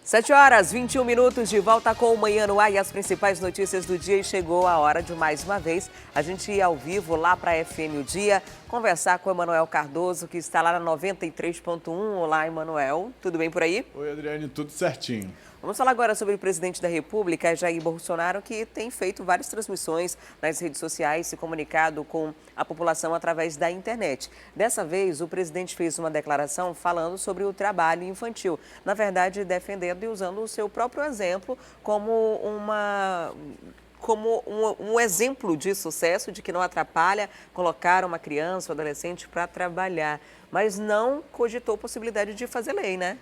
7h21, de volta com o Manhã no Ar e as principais notícias do dia. E chegou a hora de, mais uma vez, a gente ir ao vivo lá para a FM O Dia, conversar com o Emanuel Cardoso, que está lá na 93.1. Olá, Emanuel. Tudo bem por aí? Oi, Adriane. Tudo certinho. Vamos falar agora sobre o presidente da República, Jair Bolsonaro, que tem feito várias transmissões nas redes sociais, se comunicado com a população através da internet. Dessa vez, o presidente fez uma declaração falando sobre o trabalho infantil. Na verdade, defendendo e usando o seu próprio exemplo como um exemplo de sucesso, de que não atrapalha colocar uma criança ou adolescente para trabalhar. Mas não cogitou a possibilidade de fazer lei, né?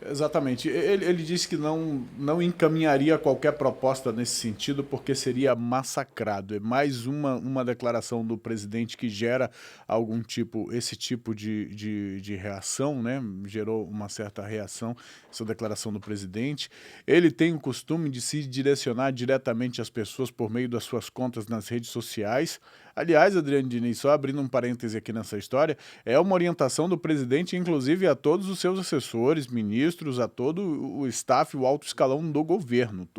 Exatamente. Ele disse que não encaminharia qualquer proposta nesse sentido porque seria massacrado. É mais uma declaração do presidente que gera esse tipo de reação, né? Gerou uma certa reação, essa declaração do presidente. Ele tem o costume de se direcionar diretamente às pessoas por meio das suas contas nas redes sociais. Aliás, Adriane Diniz, só abrindo um parêntese aqui nessa história, é uma orientação do presidente, inclusive a todos os seus assessores, ministros, a todo o staff, o alto escalão do governo.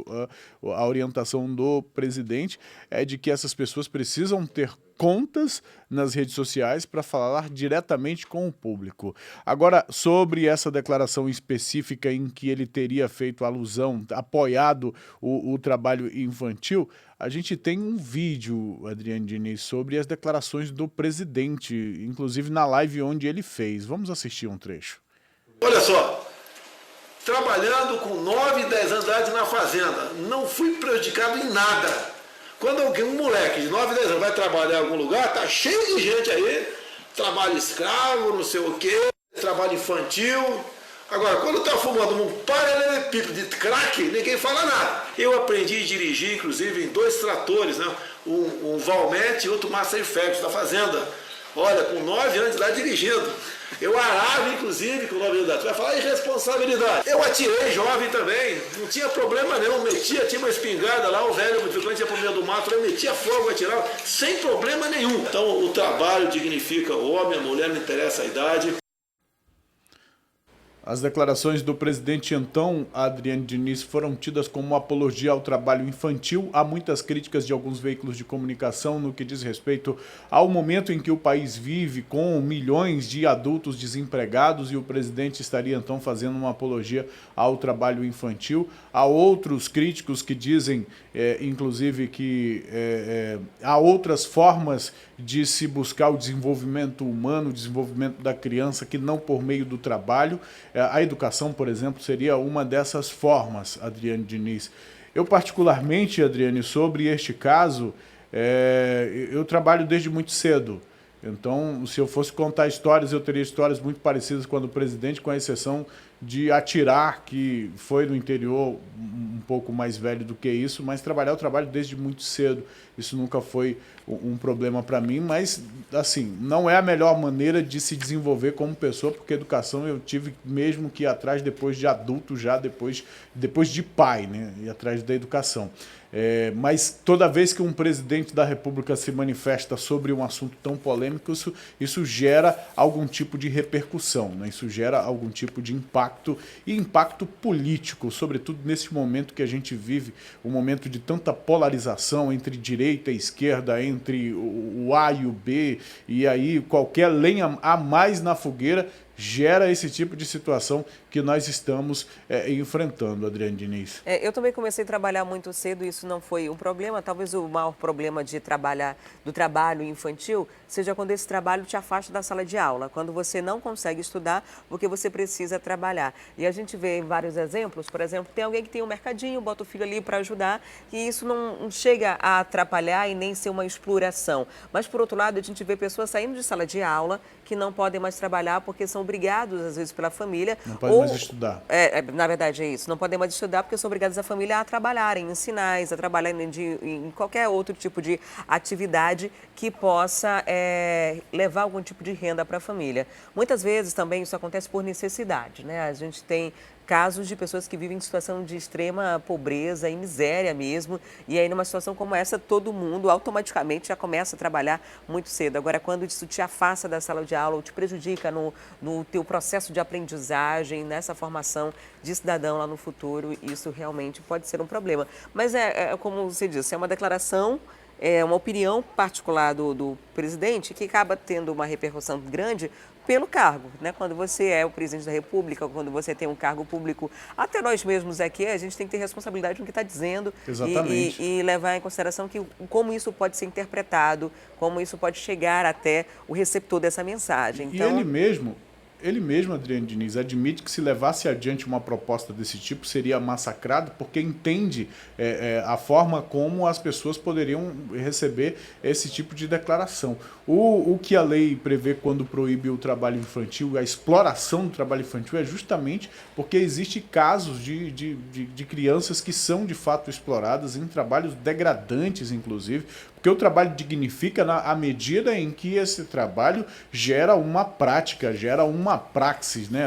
A orientação do presidente é de que essas pessoas precisam ter contas nas redes sociais para falar diretamente com o público. Agora, sobre essa declaração específica em que ele teria feito alusão, apoiado o trabalho infantil, a gente tem um vídeo, Adriane Diniz, sobre as declarações do presidente, inclusive na live onde ele fez. Vamos assistir um trecho. Olha só, trabalhando com 9 e 10 anos de idade na fazenda, não fui prejudicado em nada. Quando um moleque de 9 e 10 anos vai trabalhar em algum lugar, tá cheio de gente aí, trabalho escravo, não sei o quê, trabalho infantil. Agora, quando tá fumando um paralelepípedo de crack, ninguém fala nada. Eu aprendi a dirigir, inclusive, em 2 tratores, né? Um Valmet e outro Massey Ferguson da fazenda. Olha, com 9 anos de idade dirigindo. Eu arava, inclusive, com 9 anos de idade. Você vai falar irresponsabilidade. Eu atirei jovem também, não tinha problema nenhum. Tinha uma espingarda lá, o velho modificante ia pro meio do mato, eu metia fogo, atirava, sem problema nenhum. Então, o trabalho dignifica o homem, a mulher, não interessa a idade. As declarações do presidente, então, Adriane Diniz, foram tidas como apologia ao trabalho infantil. Há muitas críticas de alguns veículos de comunicação no que diz respeito ao momento em que o país vive, com milhões de adultos desempregados, e o presidente estaria, então, fazendo uma apologia ao trabalho infantil. Há outros críticos que dizem, inclusive, que há outras formas de se buscar o desenvolvimento humano, o desenvolvimento da criança, que não por meio do trabalho. A educação, por exemplo, seria uma dessas formas, Adriane Diniz. Eu, particularmente, Adriane, sobre este caso, eu trabalho desde muito cedo. Então, se eu fosse contar histórias, eu teria histórias muito parecidas com a do presidente, com a exceção de atirar, que foi no interior um pouco mais velho do que isso, mas eu trabalho desde muito cedo. Isso nunca foi um problema para mim, mas, assim, não é a melhor maneira de se desenvolver como pessoa, porque educação eu tive mesmo que ir atrás depois de adulto, já depois de pai, né? Ir atrás da educação. Mas toda vez que um presidente da República se manifesta sobre um assunto tão polêmico, isso gera algum tipo de repercussão, né? Isso gera algum tipo de impacto, e impacto político, sobretudo nesse momento que a gente vive, um momento de tanta polarização entre direita e esquerda, entre o A e o B, e aí qualquer lenha a mais na fogueira gera esse tipo de situação que nós estamos enfrentando, Adriane Diniz. Eu também comecei a trabalhar muito cedo e isso não foi um problema. Talvez o maior problema do trabalho infantil seja quando esse trabalho te afasta da sala de aula, quando você não consegue estudar porque você precisa trabalhar. E a gente vê vários exemplos, por exemplo, tem alguém que tem um mercadinho, bota o filho ali para ajudar, e isso não chega a atrapalhar e nem ser uma exploração. Mas, por outro lado, a gente vê pessoas saindo de sala de aula que não podem mais trabalhar porque são obrigados, às vezes, pela família. Não podem mais estudar. Na verdade é isso, não podem mais estudar porque são obrigados a família a trabalharem em sinais, a trabalhar em qualquer outro tipo de atividade que possa levar algum tipo de renda para a família. Muitas vezes também isso acontece por necessidade, né? A gente tem casos de pessoas que vivem em situação de extrema pobreza e miséria mesmo. E aí, numa situação como essa, todo mundo automaticamente já começa a trabalhar muito cedo. Agora, quando isso te afasta da sala de aula ou te prejudica no teu processo de aprendizagem, nessa formação de cidadão lá no futuro, isso realmente pode ser um problema. Mas como você disse, é uma declaração, é uma opinião particular do presidente que acaba tendo uma repercussão grande pelo cargo, né? Quando você é o presidente da República, quando você tem um cargo público, até nós mesmos aqui, a gente tem que ter responsabilidade no que está dizendo. Exatamente. E levar em consideração como isso pode ser interpretado, como isso pode chegar até o receptor dessa mensagem. Então... E ele mesmo, Adriane Diniz, admite que se levasse adiante uma proposta desse tipo seria massacrado, porque entende a forma como as pessoas poderiam receber esse tipo de declaração. O que a lei prevê quando proíbe o trabalho infantil, a exploração do trabalho infantil, é justamente porque existem casos de crianças que são de fato exploradas em trabalhos degradantes, inclusive, porque o trabalho dignifica à medida em que esse trabalho gera uma prática, gera uma praxis, né?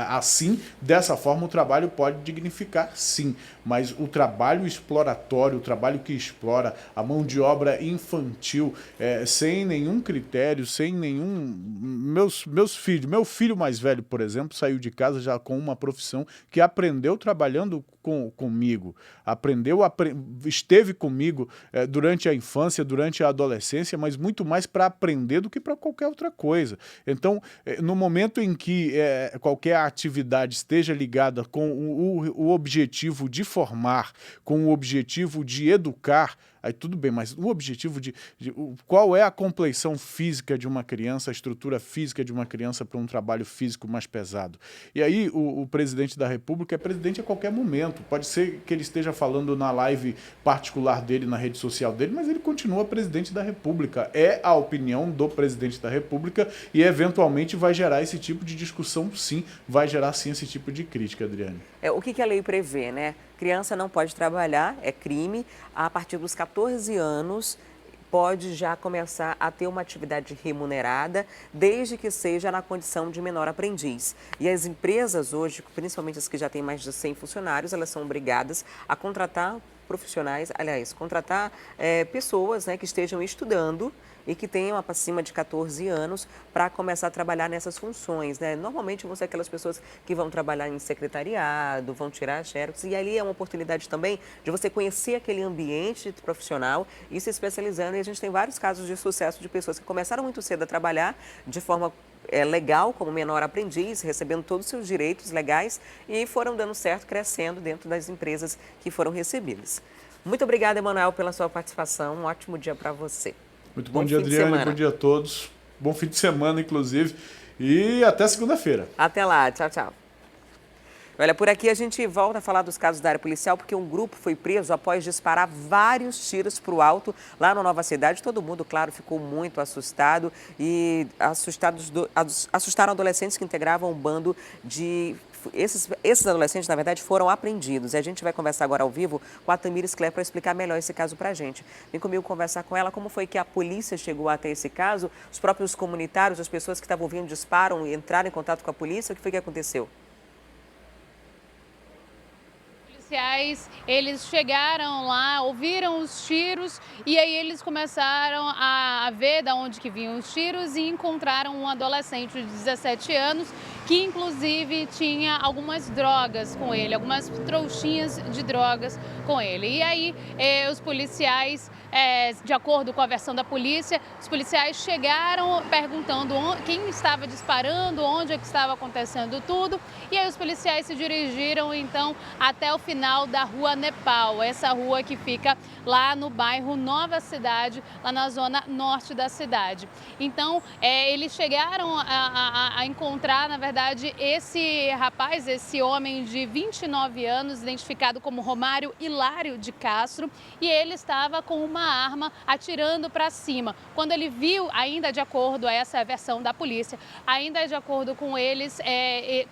Assim, dessa forma, o trabalho pode dignificar, sim, mas o trabalho exploratório, o trabalho que explora a mão de obra infantil, sem nenhum critério, sem nenhum... Meus filhos, meu filho mais velho, por exemplo, saiu de casa já com uma profissão que aprendeu trabalhando comigo, esteve comigo durante a infância, durante a adolescência, mas muito mais para aprender do que para qualquer outra coisa. Então, no momento em que qualquer atividade esteja ligada com o objetivo de formar, com o objetivo de educar, aí tudo bem, mas o objetivo qual é a compleição física de uma criança, a estrutura física de uma criança para um trabalho físico mais pesado? E aí o presidente da República é presidente a qualquer momento. Pode ser que ele esteja falando na live particular dele, na rede social dele, mas ele continua presidente da República. É a opinião do presidente da República e eventualmente vai gerar esse tipo de discussão, sim, vai gerar sim esse tipo de crítica, Adriane. O que a lei prevê, né? Criança não pode trabalhar, é crime, a partir dos 14 anos pode já começar a ter uma atividade remunerada, desde que seja na condição de menor aprendiz. E as empresas hoje, principalmente as que já têm mais de 100 funcionários, elas são obrigadas a contratar profissionais, aliás, contratar pessoas, né, que estejam estudando e que tenham acima de 14 anos para começar a trabalhar nessas funções, né? Normalmente vão ser aquelas pessoas que vão trabalhar em secretariado, vão tirar xerox, e ali é uma oportunidade também de você conhecer aquele ambiente profissional e se especializando. E a gente tem vários casos de sucesso de pessoas que começaram muito cedo a trabalhar de forma legal, como menor aprendiz, recebendo todos os seus direitos legais e foram dando certo, crescendo dentro das empresas que foram recebidas. Muito obrigada, Emanuel, pela sua participação. Um ótimo dia para você. Muito bom dia, Adriane. Bom dia a todos. Bom fim de semana, inclusive. E até segunda-feira. Até lá. Tchau, tchau. Olha, por aqui a gente volta a falar dos casos da área policial, porque um grupo foi preso após disparar vários tiros para o alto lá na Nova Cidade. Todo mundo, claro, ficou muito assustado e assustaram adolescentes que integravam um bando de... Esses adolescentes, na verdade, foram apreendidos. E a gente vai conversar agora ao vivo com a Tamires Claire para explicar melhor esse caso para a gente. Vem comigo conversar com ela como foi que a polícia chegou até esse caso, os próprios comunitários, as pessoas que estavam ouvindo disparam e entraram em contato com a polícia. O que foi que aconteceu? Eles chegaram lá, ouviram os tiros e aí eles começaram a ver de onde que vinham os tiros e encontraram um adolescente de 17 anos que inclusive tinha algumas drogas com ele, algumas trouxinhas de drogas com ele. E aí os policiais, de acordo com a versão da polícia, os policiais chegaram perguntando quem estava disparando, onde é que estava acontecendo tudo, e aí os policiais se dirigiram então até o final da Rua Nepal, essa rua que fica lá no bairro Nova Cidade, lá na zona norte da cidade. Então, eles chegaram a encontrar, na verdade, esse rapaz, esse homem de 29 anos, identificado como Romário Hilário de Castro, e ele estava com uma arma atirando para cima. Quando ele viu, ainda de acordo a essa versão da polícia, ainda de acordo com eles,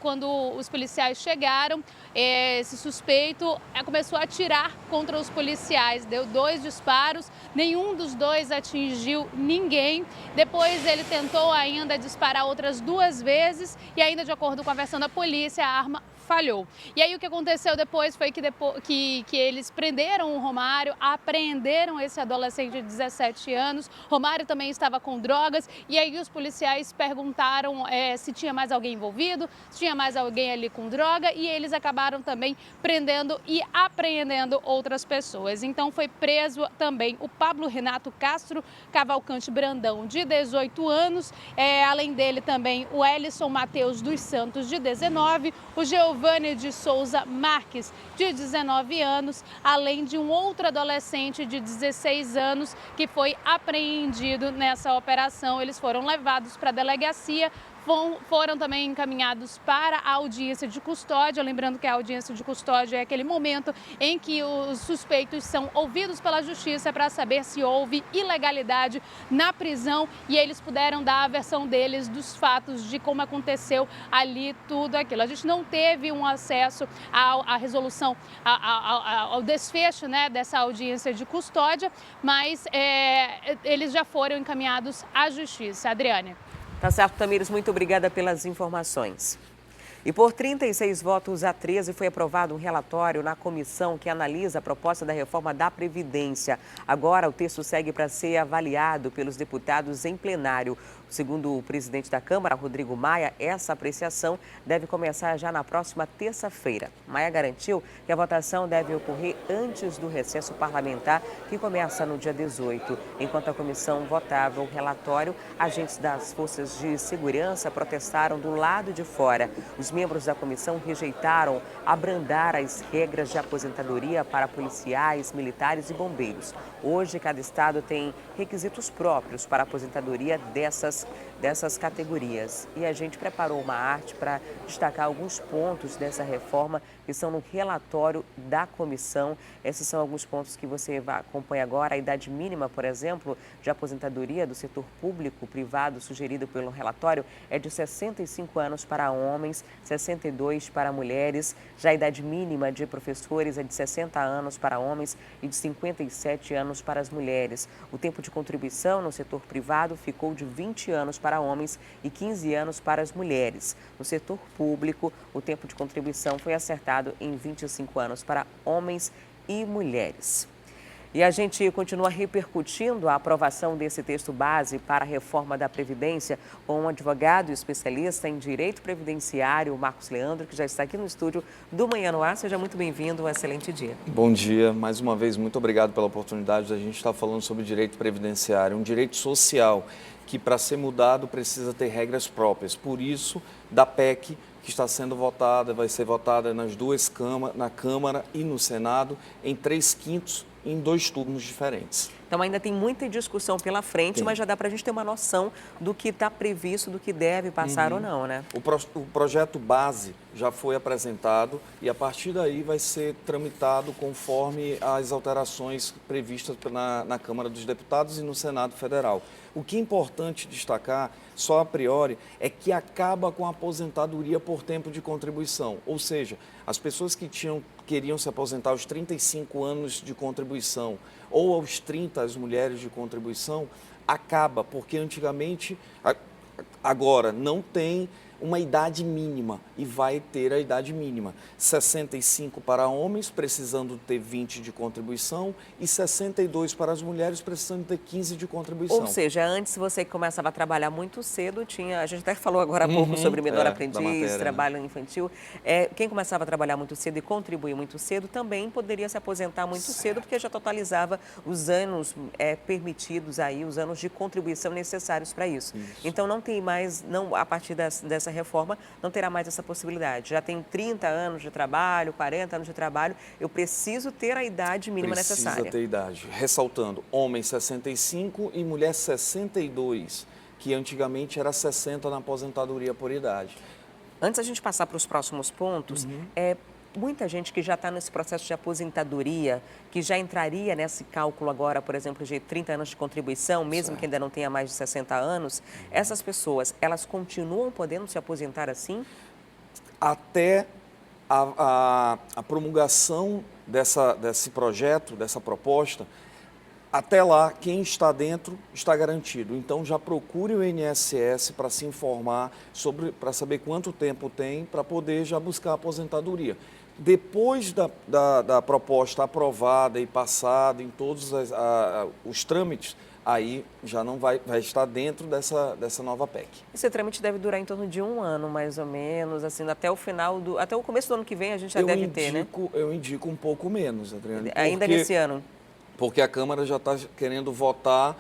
quando os policiais chegaram, esse suspeito começou a atirar contra os policiais, deu 2 disparos, nenhum dos 2 atingiu ninguém. Depois ele tentou ainda disparar outras 2 vezes e ainda ainda de acordo com a versão da polícia, a arma falhou. E aí o que aconteceu depois foi que eles prenderam o Romário, apreenderam esse adolescente de 17 anos. Romário também estava com drogas e aí os policiais perguntaram se tinha mais alguém envolvido, se tinha mais alguém ali com droga, e eles acabaram também prendendo e apreendendo outras pessoas. Então foi preso também o Pablo Renato Castro Cavalcante Brandão, de 18 anos, além dele também o Elison Mateus dos Santos, de 19, o Giovanni de Souza Marques, de 19 anos, além de um outro adolescente de 16 anos que foi apreendido nessa operação. Eles foram levados para a delegacia, foram também encaminhados para a audiência de custódia. Lembrando que a audiência de custódia é aquele momento em que os suspeitos são ouvidos pela justiça para saber se houve ilegalidade na prisão, e eles puderam dar a versão deles dos fatos de como aconteceu ali tudo aquilo. A gente não teve um acesso à resolução, ao desfecho, né, dessa audiência de custódia, mas eles já foram encaminhados à justiça. Adriane. Tá certo, Tamires, muito obrigada pelas informações. E por 36 votos a 13 foi aprovado um relatório na comissão que analisa a proposta da reforma da Previdência. Agora o texto segue para ser avaliado pelos deputados em plenário. Segundo o presidente da Câmara, Rodrigo Maia, essa apreciação deve começar já na próxima terça-feira. Maia garantiu que a votação deve ocorrer antes do recesso parlamentar, que começa no dia 18. Enquanto a comissão votava o relatório, agentes das forças de segurança protestaram do lado de fora. Os membros da comissão rejeitaram abrandar as regras de aposentadoria para policiais, militares e bombeiros. Hoje, cada estado tem requisitos próprios para a aposentadoria dessas categorias. E a gente preparou uma arte para destacar alguns pontos dessa reforma que são no relatório da comissão. Esses são alguns pontos que você acompanha agora. A idade mínima, por exemplo, de aposentadoria do setor público privado sugerido pelo relatório é de 65 anos para homens, 62 para mulheres. Já a idade mínima de professores é de 60 anos para homens e de 57 anos para as mulheres. O tempo de contribuição no setor privado ficou de 20 anos para homens e 15 anos para as mulheres. No setor público, o tempo de contribuição foi acertado em 25 anos para homens e mulheres. E a gente continua repercutindo a aprovação desse texto base para a reforma da Previdência com um advogado e especialista em direito previdenciário, Marcos Leandro, que já está aqui no estúdio do Manhã no Ar. Seja muito bem-vindo, um excelente dia. Bom dia, mais uma vez, muito obrigado pela oportunidade de a gente estar falando sobre direito previdenciário, um direito social que, para ser mudado, precisa ter regras próprias. Por isso, da PEC, que está sendo votada, vai ser votada nas duas câmaras, na Câmara e no Senado, em 3/5 em 2 turnos diferentes. Então ainda tem muita discussão pela frente, mas já dá para a gente ter uma noção do que está previsto, do que deve passar ou não, né? O projeto base já foi apresentado e a partir daí vai ser tramitado conforme as alterações previstas na Câmara dos Deputados e no Senado Federal. O que é importante destacar, só a priori, é que acaba com a aposentadoria por tempo de contribuição. Ou seja, as pessoas que queriam se aposentar aos 35 anos de contribuição ou aos 30, as mulheres de contribuição, acaba, porque antigamente, agora não tem uma idade mínima e vai ter a idade mínima. 65 para homens, precisando ter 20 de contribuição, e 62 para as mulheres, precisando ter 15 de contribuição. Ou seja, antes você começava a trabalhar muito cedo, a gente até falou agora há pouco sobre menor aprendiz, matéria, trabalho infantil. Quem começava a trabalhar muito cedo e contribuir muito cedo também poderia se aposentar muito cedo, porque já totalizava os anos permitidos aí, os anos de contribuição necessários para isso. Então não tem mais, a partir dessa reforma, não terá mais essa possibilidade. Já tenho 30 anos de trabalho, 40 anos de trabalho, eu preciso ter a idade mínima necessária. Precisa ter idade. Ressaltando, homem 65 e mulher 62, que antigamente era 60 na aposentadoria por idade. Antes da gente passar para os próximos pontos, muita gente que já está nesse processo de aposentadoria, que já entraria nesse cálculo agora, por exemplo, de 30 anos de contribuição, mesmo que ainda não tenha mais de 60 anos, essas pessoas, elas continuam podendo se aposentar assim? Até a promulgação desse projeto, dessa proposta, Até lá, quem está dentro está garantido. Então, já procure o INSS para se informar, para saber quanto tempo tem, para poder já buscar a aposentadoria. Depois da proposta aprovada e passada em todos os trâmites, aí já não vai estar dentro dessa nova PEC. Esse trâmite deve durar em torno de 1 ano, mais ou menos, assim, até o começo do ano que vem a gente já deve ter, né? Eu indico um pouco menos, Adriane. Ainda nesse ano. Porque a Câmara já está querendo votar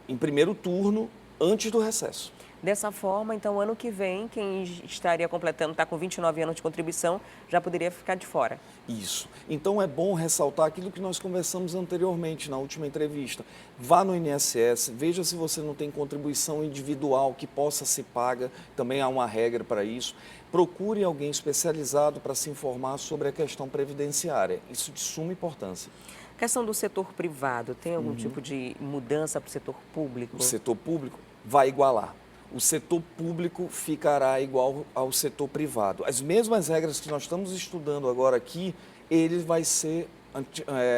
em primeiro turno, antes do recesso. Dessa forma, então, ano que vem, quem estaria completando, está com 29 anos de contribuição, já poderia ficar de fora. Isso. Então, é bom ressaltar aquilo que nós conversamos anteriormente, na última entrevista. Vá no INSS, veja se você não tem contribuição individual que possa ser paga, também há uma regra para isso. Procure alguém especializado para se informar sobre a questão previdenciária. Isso de suma importância. A questão do setor privado, tem algum tipo de mudança para o setor público? O setor público vai igualar. O setor público ficará igual ao setor privado. As mesmas regras que nós estamos estudando agora aqui, ele vai ser,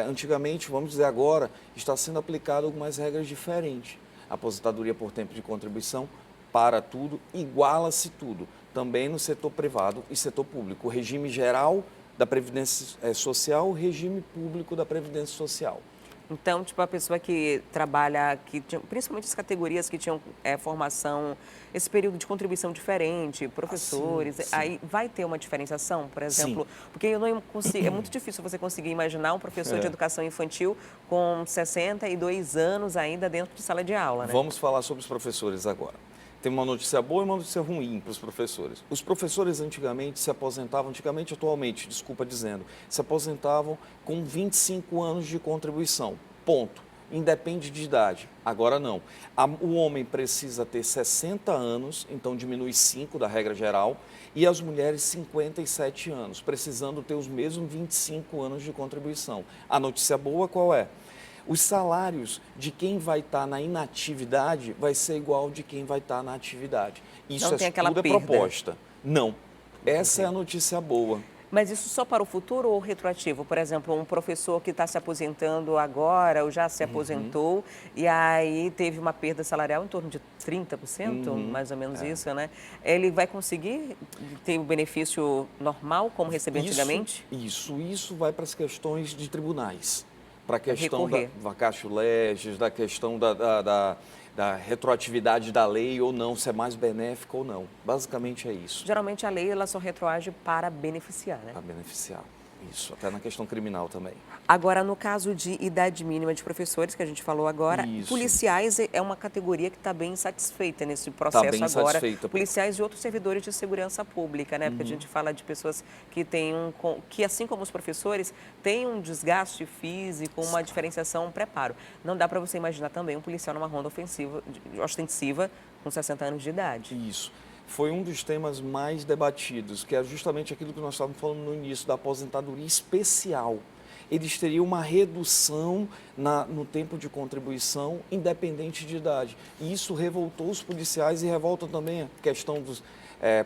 antigamente, vamos dizer agora, está sendo aplicado algumas regras diferentes. Aposentadoria por tempo de contribuição, para tudo, iguala-se tudo. Também no setor privado e setor público. O regime geral da Previdência Social, o regime público da Previdência Social. Então, tipo, a pessoa que trabalha, principalmente as categorias que tinham formação, esse período de contribuição diferente, professores, sim. aí vai ter uma diferenciação, por exemplo? Sim. Porque eu não consigo, é muito difícil você conseguir imaginar um professor de educação infantil com 62 anos ainda dentro de sala de aula, né? Vamos falar sobre os professores agora. Tem uma notícia boa e uma notícia ruim para os professores. Os professores antigamente se aposentavam, atualmente, desculpa dizendo, se aposentavam com 25 anos de contribuição, ponto. Independe de idade. Agora não. O homem precisa ter 60 anos, então diminui 5 da regra geral, e as mulheres 57 anos, precisando ter os mesmos 25 anos de contribuição. A notícia boa qual é? Os salários de quem vai estar na inatividade vai ser igual de quem vai estar na atividade. Isso não tem aquela tudo perda. É proposta. Não. Essa é a notícia boa. Mas isso só para o futuro ou retroativo? Por exemplo, um professor que está se aposentando agora ou já se aposentou e aí teve uma perda salarial em torno de 30%, mais ou menos isso, né? Ele vai conseguir ter o benefício normal como recebia antigamente? Isso vai para as questões de tribunais. Para a questão da Recorrer. vacatio legis, da questão da retroatividade da lei ou não, se é mais benéfico ou não. Basicamente é isso. Geralmente a lei ela só retroage para beneficiar, né? Para beneficiar. Isso, até na questão criminal também. Agora, no caso de idade mínima de professores, que a gente falou agora, Isso. policiais é uma categoria que está bem insatisfeita nesse processo bem agora. satisfeita. Policiais e outros servidores de segurança pública, né? Porque a gente fala de pessoas que têm que, assim como os professores, têm um desgaste físico, uma diferenciação, um preparo. Não dá para você imaginar também um policial numa ronda ostensiva com 60 anos de idade. Isso. Foi um dos temas mais debatidos, que é justamente aquilo que nós estávamos falando no início, da aposentadoria especial. Eles teriam uma redução no tempo de contribuição, independente de idade. E isso revoltou os policiais e revolta também a questão dos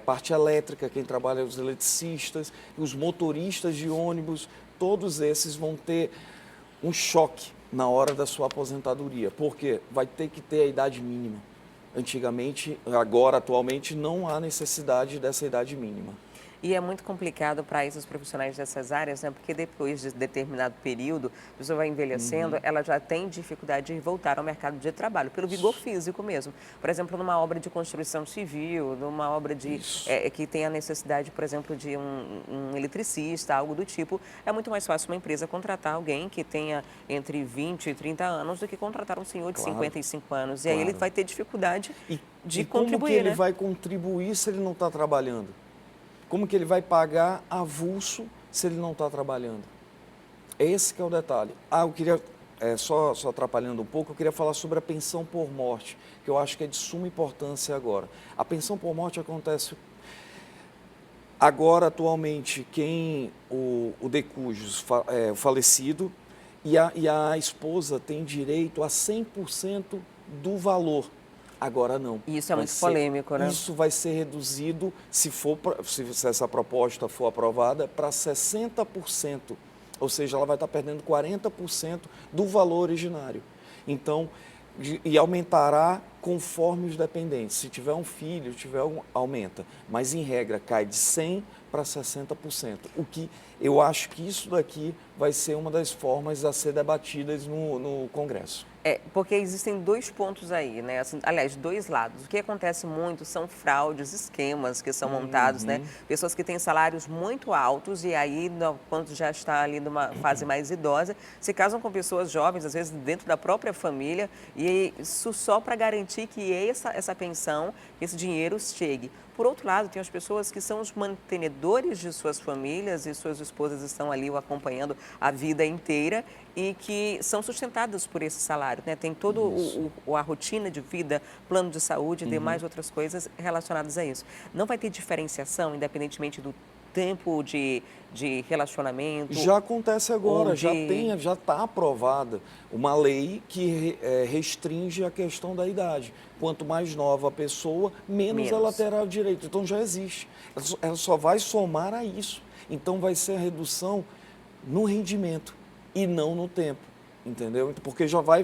parte elétrica, quem trabalha, os eletricistas, os motoristas de ônibus, todos esses vão ter um choque na hora da sua aposentadoria, porque vai ter que ter a idade mínima. Antigamente, agora, atualmente, não há necessidade dessa idade mínima. E é muito complicado para esses profissionais dessas áreas, né? Porque depois de determinado período, a pessoa vai envelhecendo, ela já tem dificuldade de voltar ao mercado de trabalho, pelo vigor físico mesmo. Por exemplo, numa obra de construção civil, numa obra que tem a necessidade, por exemplo, de um eletricista, algo do tipo, é muito mais fácil uma empresa contratar alguém que tenha entre 20 e 30 anos do que contratar um senhor de 55 anos. E aí ele vai ter dificuldade de contribuir, como que ele né? vai contribuir se ele não está trabalhando? Como que ele vai pagar avulso se ele não está trabalhando? Esse que é o detalhe. Eu queria, só atrapalhando um pouco, eu queria falar sobre a pensão por morte, que eu acho que é de suma importância agora. A pensão por morte acontece agora, atualmente, o decujus, o falecido, e a esposa tem direito a 100% do valor. Agora não. Isso é muito polêmico, né? Isso vai ser reduzido, se essa proposta for aprovada, para 60% ou seja, ela vai estar perdendo 40% do valor originário. Então, e aumentará conforme os dependentes. Se tiver um filho, aumenta. Mas, em regra, cai de 100% para 60%. O que eu acho que isso daqui vai ser uma das formas a ser debatidas no Congresso. Porque existem dois pontos aí, né? Assim, aliás, dois lados. O que acontece muito são fraudes, esquemas que são montados, né? Pessoas que têm salários muito altos e aí, quando já está ali numa fase mais idosa, se casam com pessoas jovens, às vezes dentro da própria família, e isso só para garantir que essa pensão, esse dinheiro chegue. Por outro lado, tem as pessoas que são os mantenedores de suas famílias e suas esposas estão ali o acompanhando a vida inteira e que são sustentadas por esse salário, né? Tem toda a rotina de vida, plano de saúde e demais outras coisas relacionadas a isso. Não vai ter diferenciação, independentemente do tempo de relacionamento? Já acontece agora, já está aprovada uma lei que restringe a questão da idade. Quanto mais nova a pessoa, menos ela terá o direito. Então já existe. Ela só vai somar a isso. Então vai ser a redução no rendimento e não no tempo. Entendeu? Porque já vai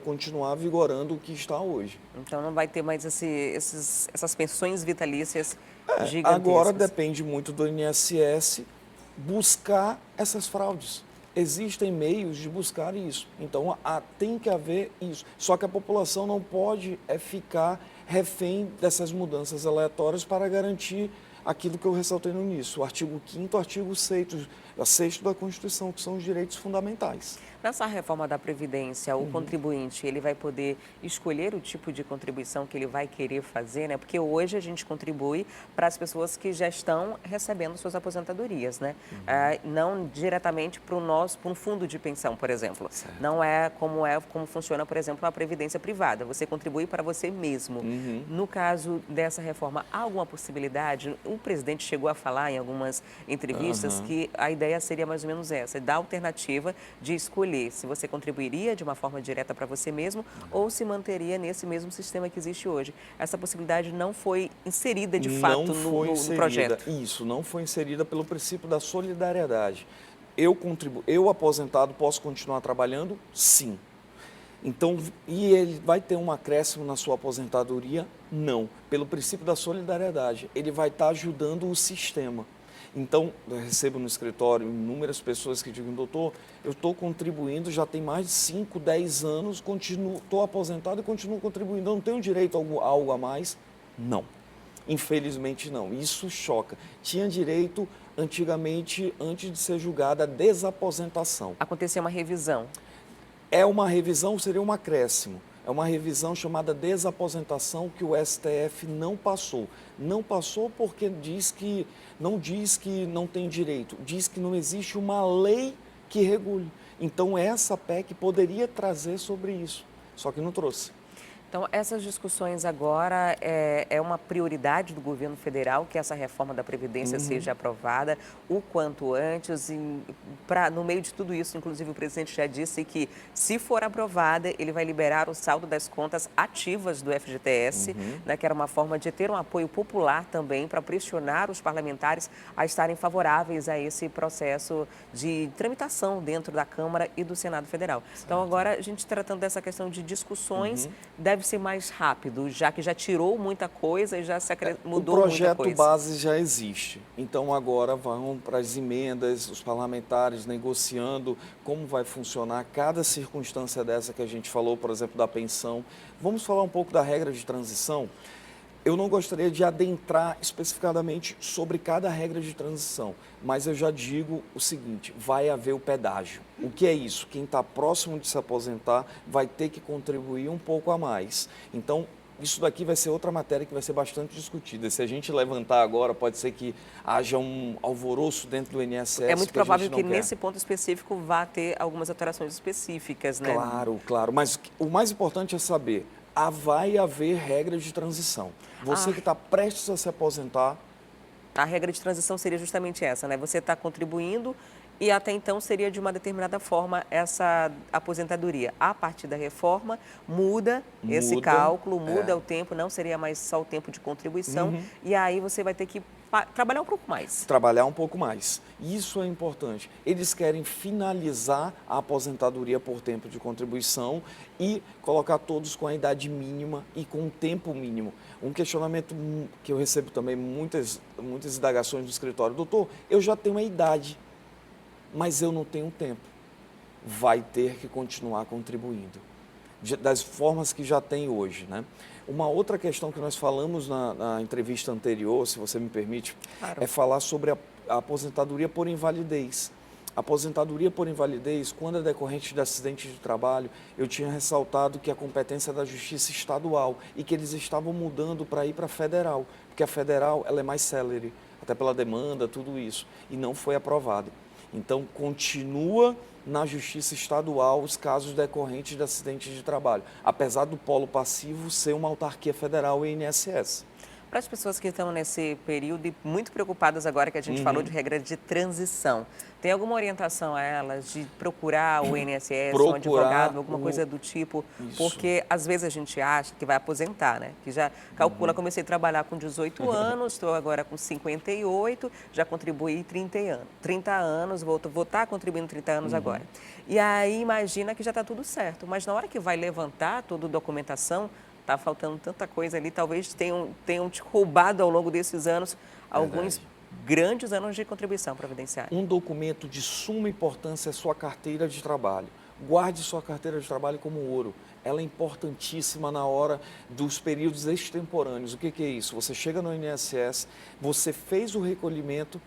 continuar vigorando o que está hoje. Então não vai ter mais essas pensões vitalícias gigantescas. Agora depende muito do INSS buscar essas fraudes. Existem meios de buscar isso. Então tem que haver isso. Só que a população não pode ficar refém dessas mudanças aleatórias para garantir aquilo que eu ressaltei no início, o artigo 5º, o artigo 6º da Constituição, que são os direitos fundamentais. Nessa reforma da Previdência, o contribuinte ele vai poder escolher o tipo de contribuição que ele vai querer fazer, né? Porque hoje a gente contribui para as pessoas que já estão recebendo suas aposentadorias, né? Não diretamente para um fundo de pensão, por exemplo. Certo. Não como funciona, por exemplo, a Previdência privada. Você contribui para você mesmo. No caso dessa reforma, há alguma possibilidade? O presidente chegou a falar em algumas entrevistas que a ideia seria mais ou menos essa, dar a alternativa de escolher se você contribuiria de uma forma direta para você mesmo ou se manteria nesse mesmo sistema que existe hoje. Essa possibilidade não foi inserida de fato no projeto. Isso, não foi inserida pelo princípio da solidariedade. Eu aposentado, posso continuar trabalhando? Sim. Então, e ele vai ter um acréscimo na sua aposentadoria? Não. Pelo princípio da solidariedade, ele vai estar ajudando o sistema. Então, eu recebo no escritório inúmeras pessoas que dizem, doutor, eu estou contribuindo, já tem mais de 5, 10 anos, estou aposentado e continuo contribuindo. Eu não tenho direito a algo a mais? Não. Infelizmente não. Isso choca. Tinha direito antigamente, antes de ser julgada, a desaposentação. Aconteceu uma revisão. É uma revisão, seria um acréscimo. É uma revisão chamada desaposentação que o STF não passou. Não passou porque não diz que não tem direito, diz que não existe uma lei que regule. Então essa PEC poderia trazer sobre isso, só que não trouxe. Então, essas discussões agora é uma prioridade do governo federal que essa reforma da Previdência seja aprovada o quanto antes. No meio de tudo isso, inclusive, o presidente já disse que, se for aprovada, ele vai liberar o saldo das contas ativas do FGTS, né, que era uma forma de ter um apoio popular também para pressionar os parlamentares a estarem favoráveis a esse processo de tramitação dentro da Câmara e do Senado Federal. Certo. Então, agora, a gente tratando dessa questão de discussões, deve ser mais rápido, já que já tirou muita coisa e já mudou muita coisa. O projeto base já existe, então agora vão para as emendas, os parlamentares negociando como vai funcionar cada circunstância dessa que a gente falou, por exemplo, da pensão. Vamos falar um pouco da regra de transição? Eu não gostaria de adentrar especificadamente sobre cada regra de transição, mas eu já digo o seguinte, vai haver o pedágio. O que é isso? Quem está próximo de se aposentar vai ter que contribuir um pouco a mais. Então, isso daqui vai ser outra matéria que vai ser bastante discutida. Se a gente levantar agora, pode ser que haja um alvoroço dentro do INSS. É muito provável que nesse ponto específico vá ter algumas alterações específicas, né? Claro, claro. Mas o mais importante é saber, vai haver regras de transição. Você que está prestes a se aposentar... A regra de transição seria justamente essa, né? Você está contribuindo e até então seria de uma determinada forma essa aposentadoria. A partir da reforma, muda esse cálculo, muda o tempo, não seria mais só o tempo de contribuição e aí você vai ter que trabalhar um pouco mais. Trabalhar um pouco mais. Isso é importante. Eles querem finalizar a aposentadoria por tempo de contribuição e colocar todos com a idade mínima e com um tempo mínimo. Um questionamento que eu recebo também, muitas indagações do escritório: doutor, eu já tenho a idade, mas eu não tenho tempo. Vai ter que continuar contribuindo, das formas que já tem hoje, né? Uma outra questão que nós falamos na entrevista anterior, se você me permite, Claro. é falar sobre a aposentadoria por invalidez. A aposentadoria por invalidez, quando é decorrente de acidente de trabalho, eu tinha ressaltado que a competência é da Justiça Estadual e que eles estavam mudando para ir para a federal, porque a federal ela é mais célere, até pela demanda, tudo isso, e não foi aprovado. Então, continua na Justiça Estadual os casos decorrentes de acidentes de trabalho, apesar do polo passivo ser uma autarquia federal e INSS. Para as pessoas que estão nesse período e muito preocupadas agora que a gente falou de regra de transição, tem alguma orientação a elas de procurar o INSS, um advogado, alguma coisa do tipo? Isso. Porque às vezes a gente acha que vai aposentar, né? Que já calcula, comecei a trabalhar com 18 anos, estou agora com 58, já contribuí 30 anos, vou estar contribuindo 30 anos agora. E aí imagina que já está tudo certo, mas na hora que vai levantar toda a documentação, está faltando tanta coisa ali, talvez tenham te roubado ao longo desses anos alguns grandes anos de contribuição previdenciária. Um documento de suma importância é sua carteira de trabalho. Guarde sua carteira de trabalho como ouro. Ela é importantíssima na hora dos períodos extemporâneos. O que é isso? Você chega no INSS, você fez o recolhimento,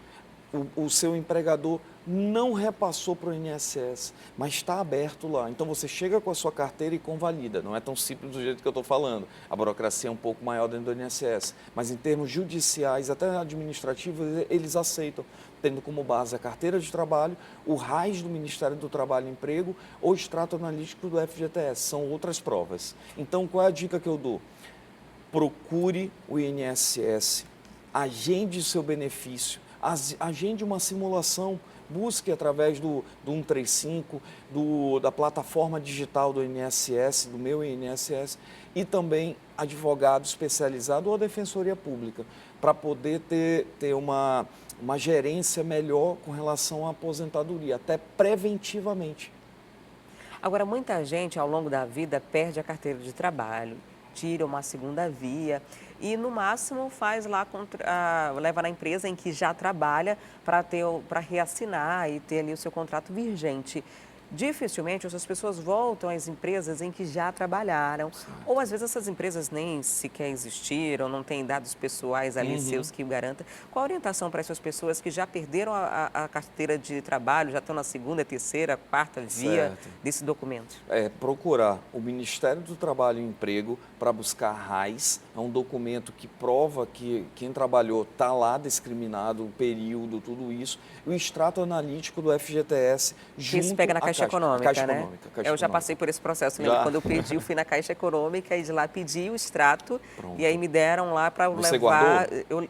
o seu empregador não repassou para o INSS, mas está aberto lá. Então você chega com a sua carteira e convalida. Não é tão simples do jeito que eu estou falando. A burocracia é um pouco maior dentro do INSS. Mas em termos judiciais, até administrativos, eles aceitam, tendo como base a carteira de trabalho, o RAIS do Ministério do Trabalho e Emprego ou o extrato analítico do FGTS. São outras provas. Então qual é a dica que eu dou? Procure o INSS, agende seu benefício, agende uma simulação, busque através do 135, da plataforma digital do INSS, do meu INSS, e também advogado especializado ou a Defensoria Pública, para poder ter uma gerência melhor com relação à aposentadoria, até preventivamente. Agora, muita gente ao longo da vida perde a carteira de trabalho, tira uma segunda via e no máximo faz lá, leva na empresa em que já trabalha para reassinar e ter ali o seu contrato vigente. Dificilmente essas pessoas voltam às empresas em que já trabalharam, ou às vezes essas empresas nem sequer existiram, não têm dados pessoais ali seus que o garantam. Qual a orientação para essas pessoas que já perderam a carteira de trabalho, já estão na segunda, terceira, quarta via desse documento? Procurar o Ministério do Trabalho e Emprego para buscar RAIS, é um documento que prova que quem trabalhou está lá discriminado, o período, tudo isso, e o extrato analítico do FGTS junto Isso pega na Caixa Econômica, né? Eu já passei por esse processo, lembra? Quando eu pedi, eu fui na Caixa Econômica e de lá pedi o extrato. Pronto. E aí me deram lá para levar. Você guardou? Eu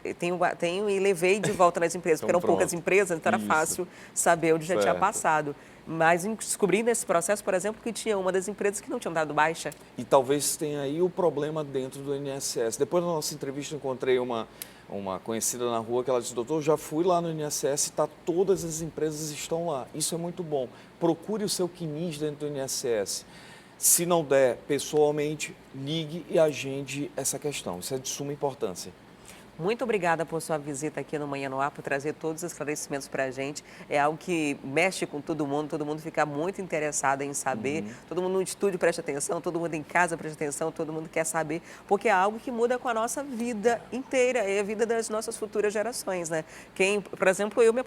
tenho e levei de volta nas empresas, porque eram poucas empresas, então era fácil saber onde já tinha passado. Mas descobri nesse processo, por exemplo, que tinha uma das empresas que não tinham dado baixa. E talvez tenha aí o problema dentro do INSS. Depois da nossa entrevista, eu encontrei uma conhecida na rua que ela disse: doutor, já fui lá no INSS, todas as empresas estão lá. Isso é muito bom. Procure o seu CNIS dentro do INSS. Se não der pessoalmente, ligue e agende essa questão. Isso é de suma importância. Muito obrigada por sua visita aqui no Manhã no Ar, por trazer todos os esclarecimentos para a gente. É algo que mexe com todo mundo fica muito interessado em saber, todo mundo no estúdio presta atenção, todo mundo em casa presta atenção, todo mundo quer saber, porque é algo que muda com a nossa vida inteira, é a vida das nossas futuras gerações, né? Por exemplo, eu me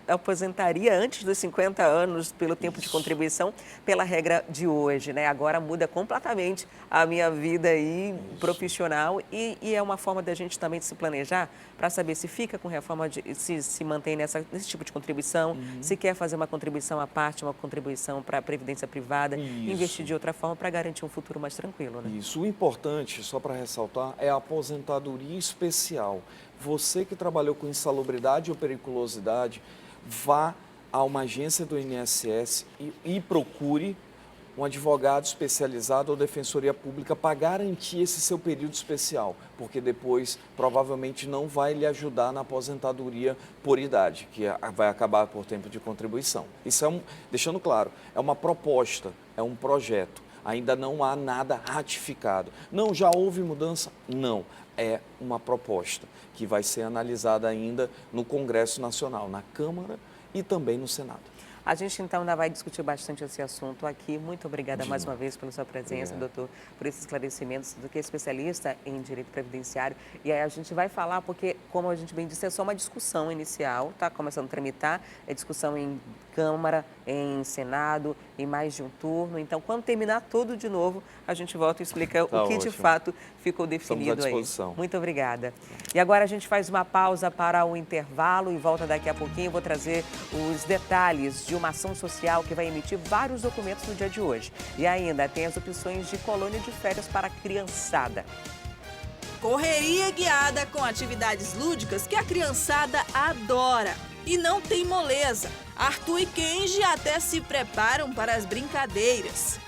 aposentaria antes dos 50 anos pelo tempo de contribuição, pela regra de hoje, né? Agora muda completamente a minha vida aí profissional e é uma forma da gente também de se planejar para saber se fica com reforma, se mantém nesse tipo de contribuição, se quer fazer uma contribuição à parte, uma contribuição para a previdência privada, investir de outra forma para garantir um futuro mais tranquilo. Né? Isso. O importante, só para ressaltar, é a aposentadoria especial. Você que trabalhou com insalubridade ou periculosidade, vá a uma agência do INSS e procure um advogado especializado ou defensoria pública para garantir esse seu período especial, porque depois provavelmente não vai lhe ajudar na aposentadoria por idade, que vai acabar por tempo de contribuição. Isso deixando claro, é uma proposta, é um projeto, ainda não há nada ratificado. Não, já houve mudança? Não, é uma proposta que vai ser analisada ainda no Congresso Nacional, na Câmara e também no Senado. A gente, então, ainda vai discutir bastante esse assunto aqui. Muito obrigada mais uma vez pela sua presença, doutor, por esses esclarecimentos, do que é especialista em direito previdenciário. E aí a gente vai falar, porque, como a gente bem disse, é só uma discussão inicial, está começando a tramitar, é discussão em Câmara, em Senado, em mais de um turno. Então, quando terminar tudo de novo, a gente volta e explica o que, de fato, ficou definido aí. Estamos à disposição. Muito obrigada. E agora a gente faz uma pausa para o intervalo e volta daqui a pouquinho. Eu vou trazer os detalhes de uma ação social que vai emitir vários documentos no dia de hoje. E ainda tem as opções de colônia de férias para a criançada. Correria guiada com atividades lúdicas que a criançada adora. E não tem moleza. Arthur e Kenji até se preparam para as brincadeiras.